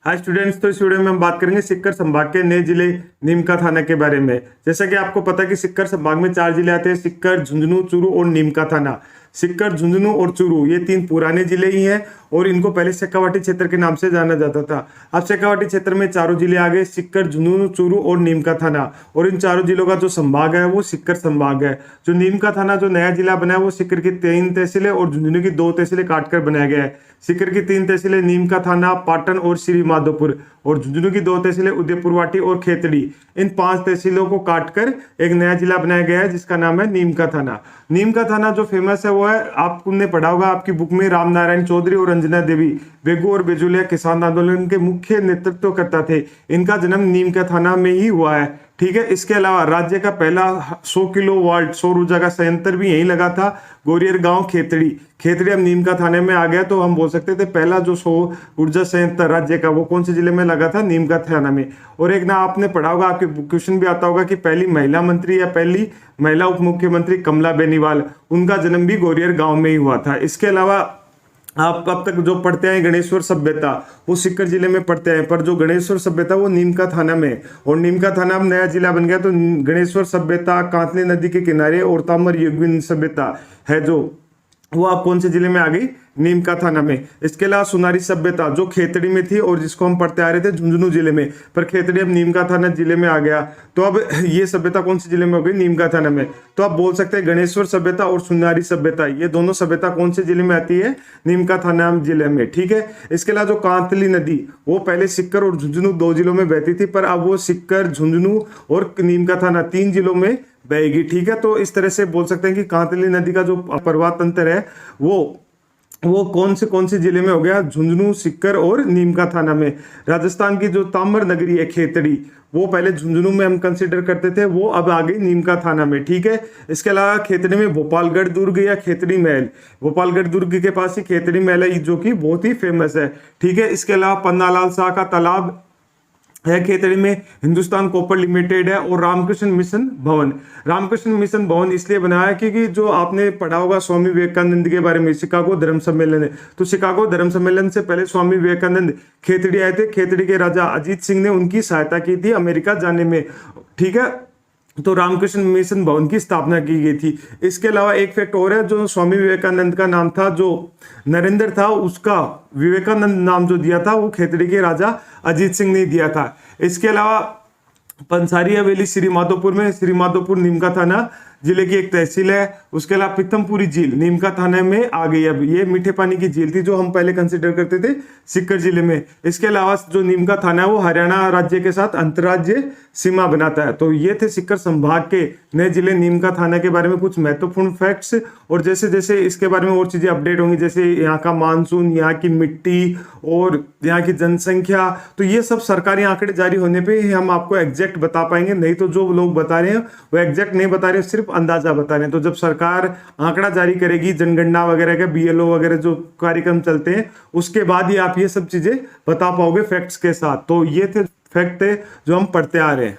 Hi students, तो इस video में हम बात करेंगे सीकर संभाग के नए जिले नीमका थाना के बारे में। जैसा कि आपको पता है कि सीकर संभाग में 4 जिले आते हैं, सीकर, झुंझुनू, चूरू और नीमका थाना। सीकर, झुंझुनू और चूरू ये 3 पुराने जिले ही हैं और इनको पहले शेखावाटी क्षेत्र के नाम से जाना जाता था। अब शेखावाटी क्षेत्र में चारों जिले आ गए, सीकर, झुंझुनू, चूरू और नीमका थाना। और इन चारों जिलों का जो संभाग है वो सीकर संभाग है। जो नीमका थाना जो नया जिला बना है वो सीकर की 3 तहसीलें और झुंझुनू की 2 तहसीलें काटकर बनाया गया है। सीकर की 3 तहसीलें नीमका थाना, पाटन और श्री माधोपुर, और झुंझुनू की 2 तहसीलें उदयपुरवाटी और खेतड़ी। इन 5 तहसीलों को काटकर एक नया जिला बनाया गया है जिसका नाम है नीमका थाना। नीमका थाना जो फेमस है वो है, आपने पढ़ा होगा आपकी बुक में, राम नारायण चौधरी और अंजना देवी बेगू और बेजुलिया किसान आंदोलन के मुख्य नेतृत्व करता थे। इनका जन्म नीमका थाना में ही हुआ है। ठीक है, इसके अलावा राज्य का पहला 100 किलोवाट सौर ऊर्जा का संयंत्र भी यहीं लगा था, गोरियर गांव खेतड़ी। खेतड़ी अब नीमका थाने में आ गया, तो हम बोल सकते थे पहला जो सौर ऊर्जा संयंत्र राज्य का वो कौन से जिले में लगा था? नीमका थाना में। और एक ना आपने पढ़ा होगा, आपके क्वेश्चन भी आता होगा कि पहली महिला मंत्री या पहली महिला उप मुख्यमंत्री कमला बेनीवाल, उनका जन्म भी गोरियर गांव में ही हुआ था। इसके अलावा आप अब तक जो पढ़ते हैं गणेश्वर सभ्यता, वो सीकर जिले में पढ़ते हैं, पर जो गणेश्वर सभ्यता वो नीमका थाना में, और नीमका थाना अब नया जिला बन गया। तो गणेश्वर सभ्यता कांतली नदी के किनारे और ताम्र युगीन सभ्यता है जो वो आप कौन से जिले में आ गई? नीमका थाना में। इसके अलावा सुनारी सभ्यता जो खेतड़ी में थी और जिसको हम पढ़ते आ रहे थे झुंझुनू जिले में, पर खेतड़ी अब नीमका थाना जिले में आ गया। तो अब ये सभ्यता कौन से जिले में हो गई? नीमका थाना में। तो आप बोल सकते हैं गणेश्वर सभ्यता और सुनारी सभ्यता, ये दोनों सभ्यता कौन से जिले में आती है? नीमका थाना जिले में। ठीक है, इसके अलावा जो कांतली नदी वो पहले सीकर और झुंझुनू 2 जिलों में बहती थी, पर अब वो सीकर, झुंझुनू और नीमका थाना 3 जिलों में बहेगी। ठीक है, तो इस तरह से बोल सकते हैं कि कांतली नदी का जो प्रवाह तंत्र है वो कौन से जिले में हो गया? झुंझुनू, सीकर और नीमका थाना में। राजस्थान की जो ताम्र नगरी है खेतड़ी, वो पहले झुंझुनू में हम कंसीडर करते थे, वो अब आ गई नीमका थाना में। ठीक है, इसके अलावा खेतड़ी में भोपालगढ़ दुर्ग या खेतड़ी महल, भोपालगढ़ दुर्ग के पास ही खेतड़ी महल है जो कि बहुत ही फेमस है। ठीक है, इसके अलावा पन्नालाल शाह का तालाब है खेतड़ी में, हिंदुस्तान कॉपर लिमिटेड है, और रामकृष्ण मिशन भवन। रामकृष्ण मिशन भवन इसलिए बनाया क्योंकि जो आपने पढ़ा होगा स्वामी विवेकानंद के बारे में, शिकागो धर्म सम्मेलन है, तो शिकागो धर्म सम्मेलन से पहले स्वामी विवेकानंद खेतड़ी आए थे। खेतड़ी के राजा अजीत सिंह ने उनकी सहायता की थी अमेरिका जाने में। ठीक है, तो रामकृष्ण मिशन भवन की स्थापना की गई थी। इसके अलावा एक फैक्ट और है, जो स्वामी विवेकानंद का नाम था, जो नरेंद्र था, उसका विवेकानंद नाम जो दिया था वो खेतड़ी के राजा अजीत सिंह ने दिया था। इसके अलावा पंसारी हवेली श्री माधोपुर में, श्री माधोपुर नीमका थाना जिले की एक तहसील है। उसके अलावा पितमपुरी झील नीमका थाने में आ गई। अब ये मीठे पानी की झील थी जो हम पहले कंसिडर करते थे सीकर जिले में। इसके अलावा जो नीमका थाना है वो हरियाणा राज्य के साथ अंतर्राज्यीय सीमा बनाता है। तो ये थे सीकर संभाग के नए जिले नीमका थाना के बारे में कुछ महत्वपूर्ण फैक्ट्स। और जैसे जैसे इसके बारे में और चीजें अपडेट होंगी, जैसे यहाँ का मानसून, यहाँ की मिट्टी और यहाँ की जनसंख्या, तो ये सब सरकारी आंकड़े जारी होने पे ही हम आपको एग्जैक्ट बता पाएंगे। नहीं तो जो लोग बता रहे हैं वो एग्जैक्ट नहीं बता रहे, सिर्फ अंदाजा बता रहे हैं। तो जब सरकार आंकड़ा जारी करेगी, जनगणना वगैरह का, BLO वगैरह जो कार्यक्रम चलते हैं, उसके बाद ही आप ये सब चीजें बता पाओगे फैक्ट्स के साथ। तो ये थे फैक्ट थे जो हम पढ़ते आ रहे हैं।